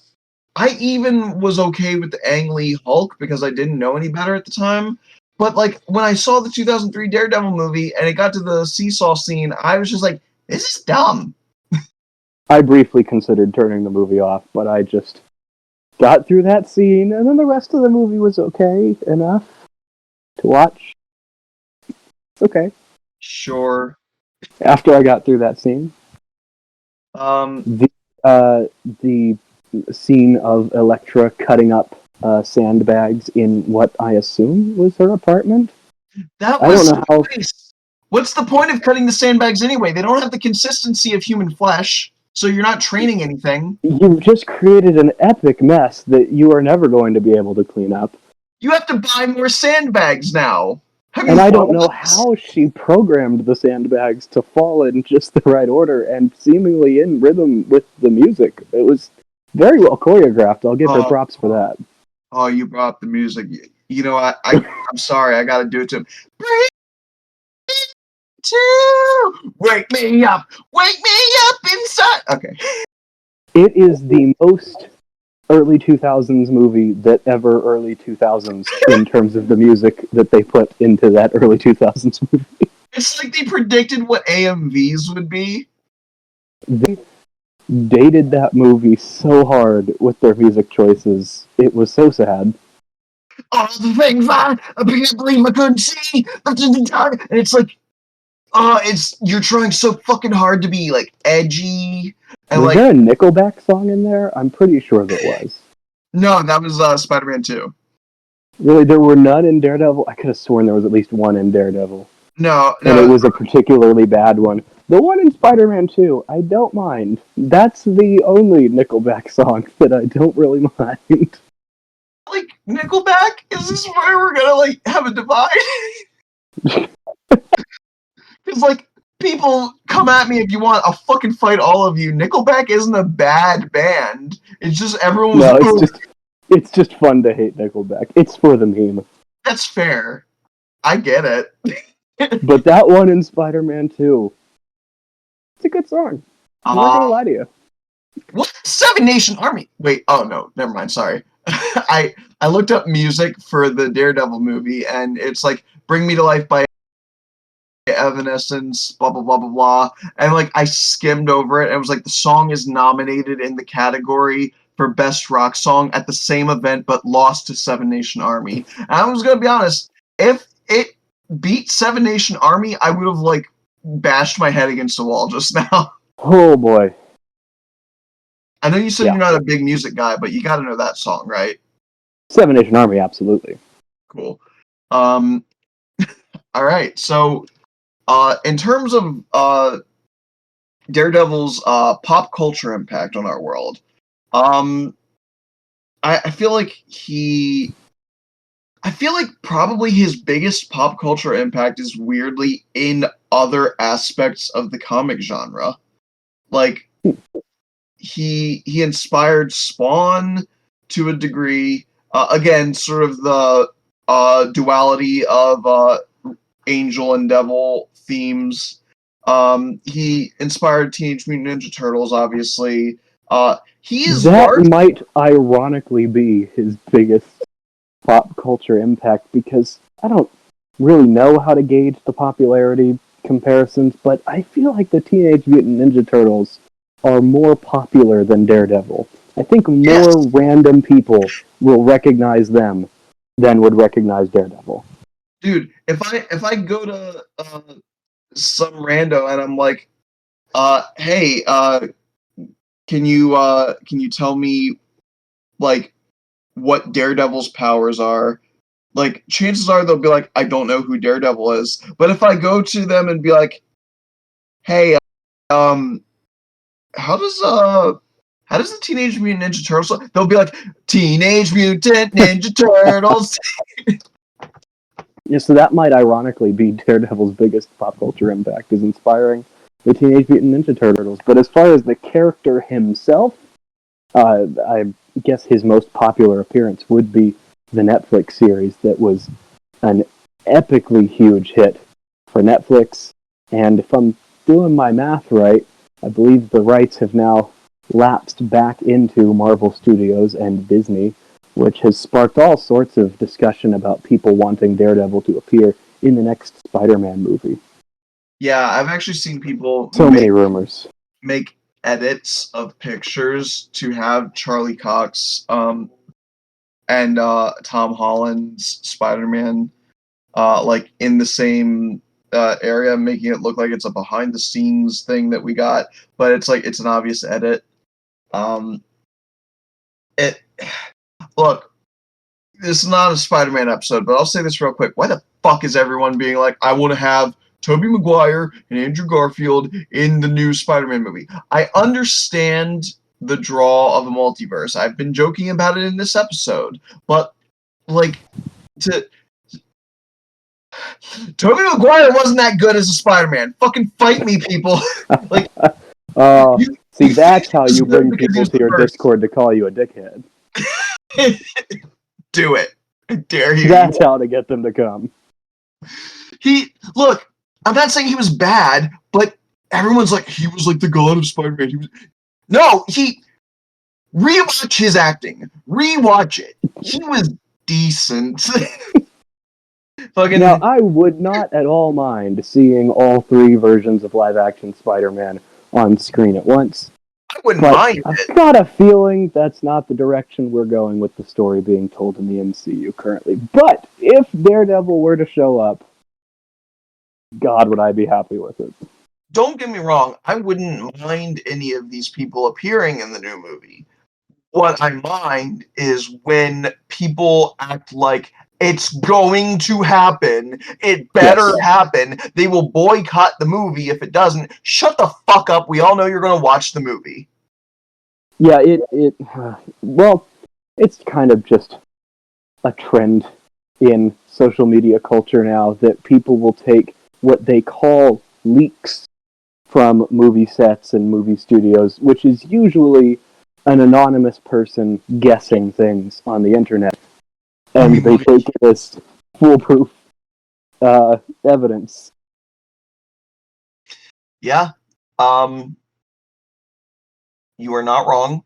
even was okay with the Ang Lee Hulk because I didn't know any better at the time. But like when I saw the 2003 Daredevil movie and it got to the seesaw scene, I was just like, this is dumb. I briefly considered turning the movie off, but I just got through that scene, and then the rest of the movie was okay enough to watch. Okay. Sure. After I got through that scene, The scene of Elektra cutting up sandbags in what I assume was her apartment. That was nice. What's the point of cutting the sandbags anyway? They don't have the consistency of human flesh, so you're not training anything. You've just created an epic mess that you are never going to be able to clean up. You have to buy more sandbags now. And I don't know how she programmed the sandbags to fall in just the right order and seemingly in rhythm with the music. It was very well choreographed. I'll give her props for that. Oh, you brought up the music. I'm sorry. I got to do it to him. Wake me up inside. Okay. It is the most early 2000s movie that ever early 2000s in terms of the music that they put into that early 2000s movie. It's like they predicted what AMVs would be. They dated that movie so hard with their music choices. It was so sad. All the things I can't believe I couldn't see. And it's like, you're trying so fucking hard to be like edgy. And was there a Nickelback song in there? I'm pretty sure there was. No, that was Spider-Man 2. Really, there were none in Daredevil? I could have sworn there was at least one in Daredevil. No. And it was a particularly bad one. The one in Spider-Man 2, I don't mind. That's the only Nickelback song that I don't really mind. Like, Nickelback? Is this where we're gonna, like, have a divide? Because, like, people come at me if you want. I'll fucking fight all of you. Nickelback isn't a bad band. It's just everyone was No, like, it's just fun to hate Nickelback. It's for the meme. that's fair. I get it. But that one in Spider-Man 2, it's a good song. I'm not gonna lie to you. What? Seven Nation Army? Wait, oh no, never mind, sorry. I looked up music for the Daredevil movie, and it's like Bring Me to Life by Evanescence, blah blah blah blah blah. And like I skimmed over it and it was like the song is nominated in the category for Best Rock Song at the same event but lost to Seven Nation Army. And I was gonna be honest, if it beat Seven Nation Army, I would have like bashed my head against the wall just now. Oh boy. I know you said Yeah. you're not a big music guy, but you gotta know that song, right? Seven Nation Army, absolutely. Cool. All right, so in terms of Daredevil's pop culture impact on our world, I feel like probably his biggest pop culture impact is weirdly in other aspects of the comic genre. Like he inspired Spawn to a degree. Again, sort of the duality of angel and devil themes. He inspired Teenage Mutant Ninja Turtles, obviously. He is That might ironically be his biggest pop culture impact because I don't really know how to gauge the popularity comparisons, but I feel like the Teenage Mutant Ninja Turtles are more popular than Daredevil. I think more random people will recognize them than would recognize Daredevil. Dude, if I go to some rando and I'm like, hey, can you tell me like what Daredevil's powers are? Like, chances are they'll be like, I don't know who Daredevil is. But if I go to them and be like, hey, how does the Teenage Mutant Ninja Turtles? They'll be like, Teenage Mutant Ninja Turtles. Yeah, so that might ironically be Daredevil's biggest pop culture impact, is inspiring the Teenage Mutant Ninja Turtles. But as far as the character himself, I guess his most popular appearance would be the Netflix series that was an epically huge hit for Netflix. And if I'm doing my math right, I believe the rights have now lapsed back into Marvel Studios and Disney, which has sparked all sorts of discussion about people wanting Daredevil to appear in the next Spider-Man movie. Yeah, I've actually seen people many rumors make edits of pictures to have Charlie Cox and Tom Holland's Spider-Man like in the same area, making it look like it's a behind-the-scenes thing that we got, but it's like it's an obvious edit. Look, this is not a Spider-Man episode, but I'll say this real quick. Why the fuck is everyone being like, I want to have Tobey Maguire and Andrew Garfield in the new Spider-Man movie? I understand the draw of the multiverse. I've been joking about it in this episode, but like Tobey Maguire wasn't that good as a Spider-Man. Fucking fight me, people. Like, see, that's how you bring people to your Discord to call you a dickhead. Do it. I dare you. That's how to get them to come. Look, I'm not saying he was bad, but everyone's like, he was like the god of Spider-Man. Rewatch his acting. Rewatch it. He was decent. Now, I would not at all mind seeing all three versions of live-action Spider-Man on screen at once. I wouldn't mind it. I've got a feeling that's not the direction we're going with the story being told in the MCU currently. But if Daredevil were to show up, God, would I be happy with it. Don't get me wrong, I wouldn't mind any of these people appearing in the new movie. What I mind is when people act like It's going to happen. It better happen. They will boycott the movie if it doesn't. Shut the fuck up. We all know you're going to watch the movie. Yeah, well, it's kind of just a trend in social media culture now that people will take what they call leaks from movie sets and movie studios, which is usually an anonymous person guessing things on the internet, and they take it as foolproof evidence. Yeah. You are not wrong.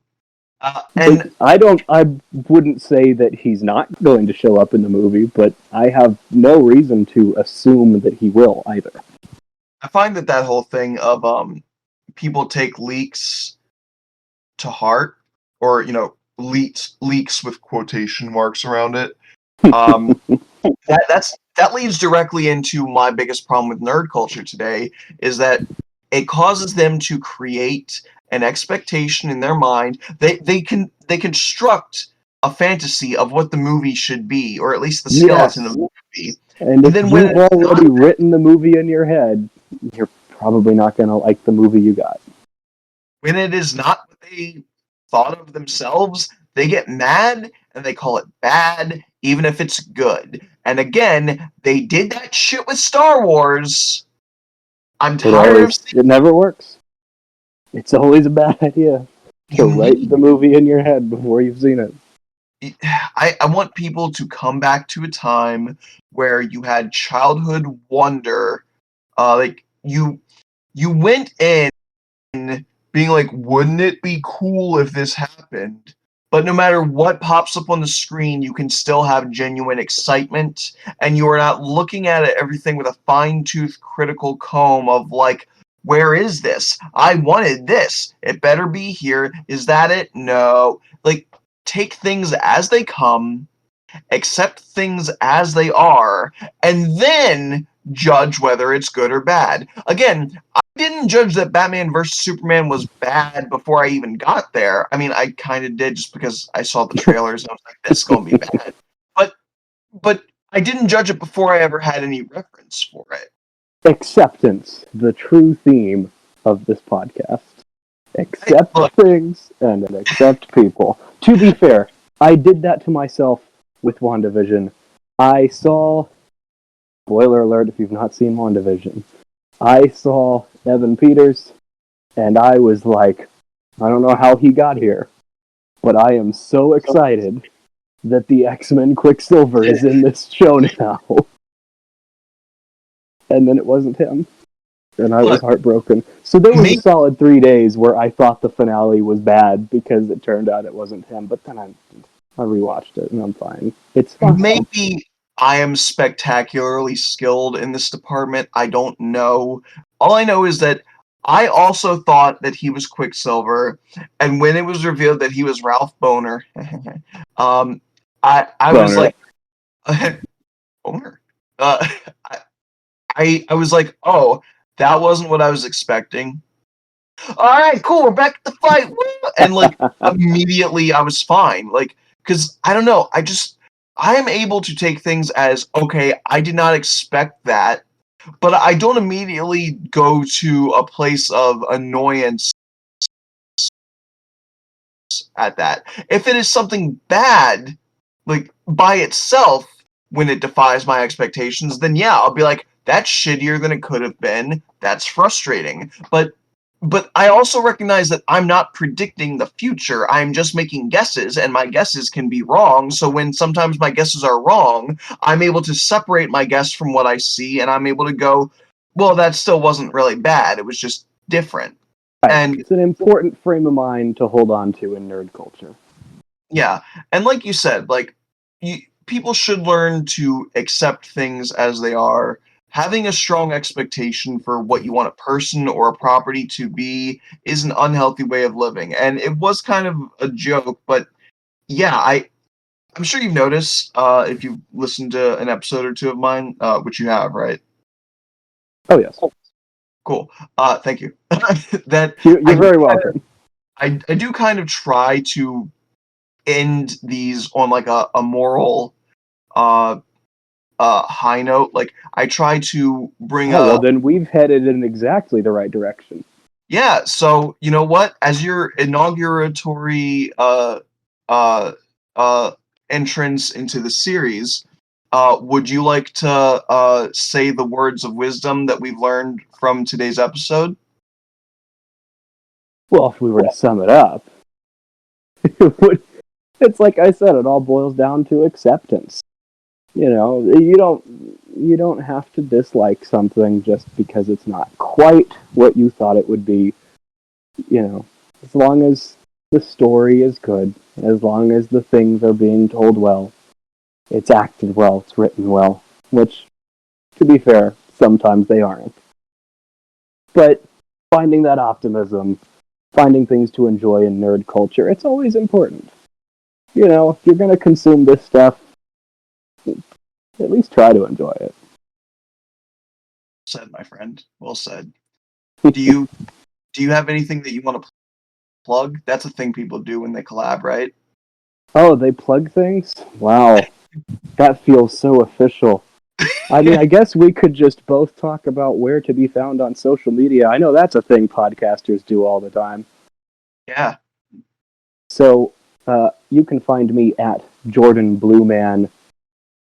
And I wouldn't say that he's not going to show up in the movie, but I have no reason to assume that he will either. I find that whole thing of people take leaks to heart, or leaks with quotation marks around it. That leads directly into my biggest problem with nerd culture today, is that it causes them to create an expectation in their mind. They construct a fantasy of what the movie should be, or at least the skeleton of the movie. And if you've already written the movie in your head, you're probably not going to like the movie you got. When it is not what they thought of themselves, they get mad and they call it bad, even if it's good. And again, they did that shit with Star Wars. I'm tired of seeing it. Never works. It's always a bad idea to write the movie in your head before you've seen it. I want people to come back to a time where you had childhood wonder. Like you went in being like, wouldn't it be cool if this happened? But no matter what pops up on the screen, you can still have genuine excitement, and you are not looking at everything with a fine-tooth critical comb of like, where is this? I wanted this. It better be here. Is that it? No. Like, take things as they come, accept things as they are, and then judge whether it's good or bad. Again, I didn't judge that Batman vs. Superman was bad before I even got there. I mean, I kind of did just because I saw the trailers and I was like, this is going to be bad. But I didn't judge it before I ever had any reference for it. Acceptance, the true theme of this podcast. Accept things and accept people. To be fair, I did that to myself with WandaVision. I saw, spoiler alert if you've not seen WandaVision, I saw Evan Peters, and I was like, I don't know how he got here, but I am so excited that the X-Men Quicksilver is in this show now. And then it wasn't him. And I was heartbroken. So there was a solid 3 days where I thought the finale was bad because it turned out it wasn't him. But then I rewatched it and I'm fine. It's fine. Maybe I am spectacularly skilled in this department. I don't know. All I know is that I also thought that he was Quicksilver, and when it was revealed that he was Ralph Boner, I was like, Boner. I was like, oh, that wasn't what I was expecting. All right, cool, we're back at the fight, and like immediately I was fine, like, because I don't know, I am able to take things as, okay, I did not expect that, but I don't immediately go to a place of annoyance at that. If it is something bad, like by itself, when it defies my expectations, then yeah, I'll be like, that's shittier than it could have been. That's frustrating. But I also recognize that I'm not predicting the future. I'm just making guesses, and my guesses can be wrong. So when sometimes my guesses are wrong, I'm able to separate my guess from what I see, and I'm able to go, well, that still wasn't really bad. It was just different. Right. And it's an important frame of mind to hold on to in nerd culture. Yeah, and like you said, like people should learn to accept things as they are. Having a strong expectation for what you want a person or a property to be is an unhealthy way of living. And it was kind of a joke, but yeah, I'm sure you've noticed if you've listened to an episode or two of mine, which you have, right? Oh, yes. Cool. Thank you. That you're very welcome. I do kind of try to end these on like a moral high note. Like I try to bring Oh, well, a then we've headed in exactly the right direction. yeah. So you know what? As your inauguratory uh, uh, entrance into the series, would you like to say the words of wisdom that we've learned from today's episode? Well, if we were to sum it up, it would, it's like I said, it all boils down to acceptance. You know, you don't have to dislike something just because it's not quite what you thought it would be. You know, as long as the story is good, as long as the things are being told well, it's acted well, it's written well, which, to be fair, sometimes they aren't. But finding that optimism, finding things to enjoy in nerd culture, it's always important. You know, if you're going to consume this stuff, at least try to enjoy it. Said, my friend. Well said. Do you do you have anything that you want to plug? That's a thing people do when they collab, right? Oh, they plug things? Wow, that feels so official. I mean, I guess we could just both talk about where to be found on social media. I know that's a thing podcasters do all the time. Yeah. So you can find me at Jordan Blueman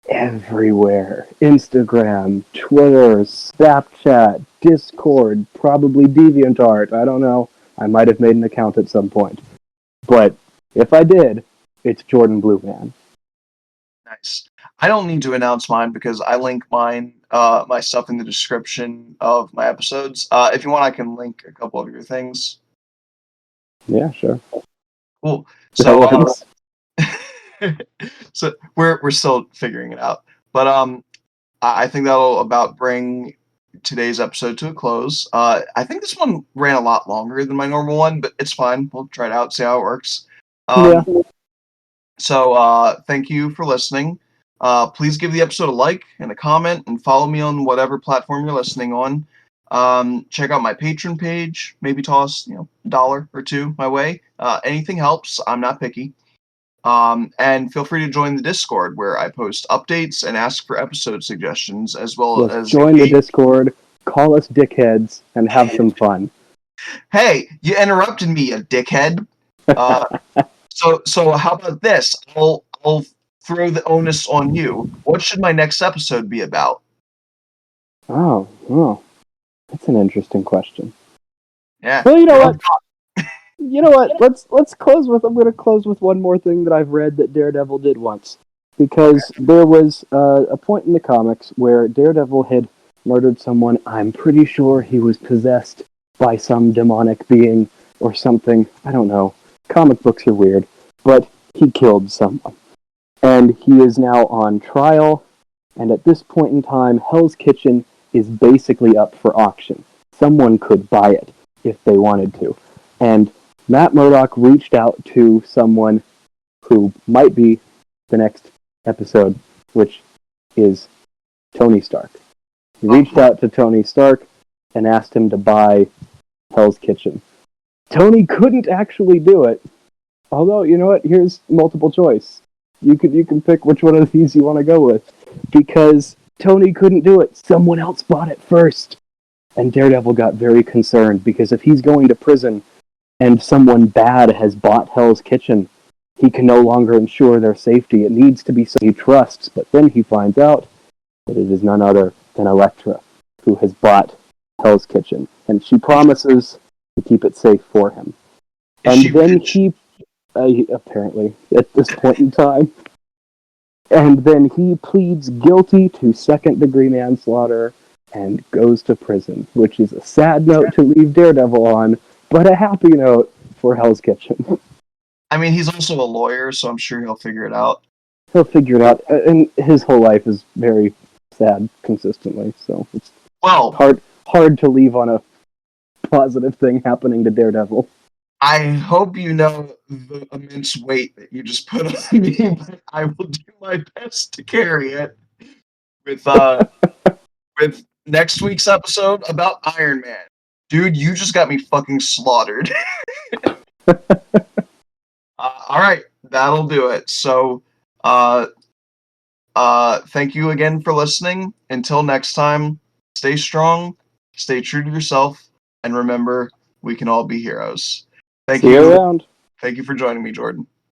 everywhere: Instagram, Twitter, Snapchat, Discord, probably DeviantArt. I don't know. I might have made an account at some point. But if I did, it's Jordan Blueman. Nice. I don't need to announce mine because I link my stuff in the description of my episodes. If you want, I can link a couple of your things. Yeah, sure. Cool. That So, works. so we're still figuring it out, but I think that'll about bring today's episode to a close. I think this one ran a lot longer than my normal one, but it's fine. We'll try it out, see how it works. Yeah. So thank you for listening. Please give the episode a like and a comment, and follow me on whatever platform you're listening on. Check out my Patreon page. Maybe toss $1 or $2 my way. Anything helps. I'm not picky. And feel free to join the Discord where I post updates and ask for episode suggestions, as well Yes, as join the Discord, call us dickheads, and have some fun. Hey, you interrupted me, you dickhead. Uh, so how about this? I'll throw the onus on you. What should my next episode be about? Oh, that's an interesting question. Yeah. Well, you know what? Let's close with. I'm going to close with one more thing that I've read that Daredevil did once, because there was a point in the comics where Daredevil had murdered someone. I'm pretty sure he was possessed by some demonic being or something. I don't know. Comic books are weird, but he killed someone, and he is now on trial. And at this point in time, Hell's Kitchen is basically up for auction. Someone could buy it if they wanted to, and Matt Murdock reached out to someone who might be the next episode, which is Tony Stark. He reached out to Tony Stark and asked him to buy Hell's Kitchen. Tony couldn't actually do it, although, you know what, here's multiple choice. You can pick which one of these you want to go with, because Tony couldn't do it. Someone else bought it first. And Daredevil got very concerned, because if he's going to prison and someone bad has bought Hell's Kitchen, he can no longer ensure their safety. It needs to be someone he trusts, but then he finds out that it is none other than Elektra, who has bought Hell's Kitchen, and she promises to keep it safe for him. And then he, apparently, at this point in time, and then he pleads guilty to second-degree manslaughter and goes to prison, which is a sad note to leave Daredevil on, but a happy note for Hell's Kitchen. I mean, he's also a lawyer, so I'm sure he'll figure it out. He'll figure it out, and his whole life is very sad consistently, so it's hard to leave on a positive thing happening to Daredevil. I hope you know the immense weight that you just put on me, but I will do my best to carry it with next week's episode about Iron Man. Dude, you just got me fucking slaughtered. All right, that'll do it. So, Thank you again for listening. Until next time, stay strong, stay true to yourself, and remember, we can all be heroes. Thank See you you. around. Thank you for joining me, Jordan.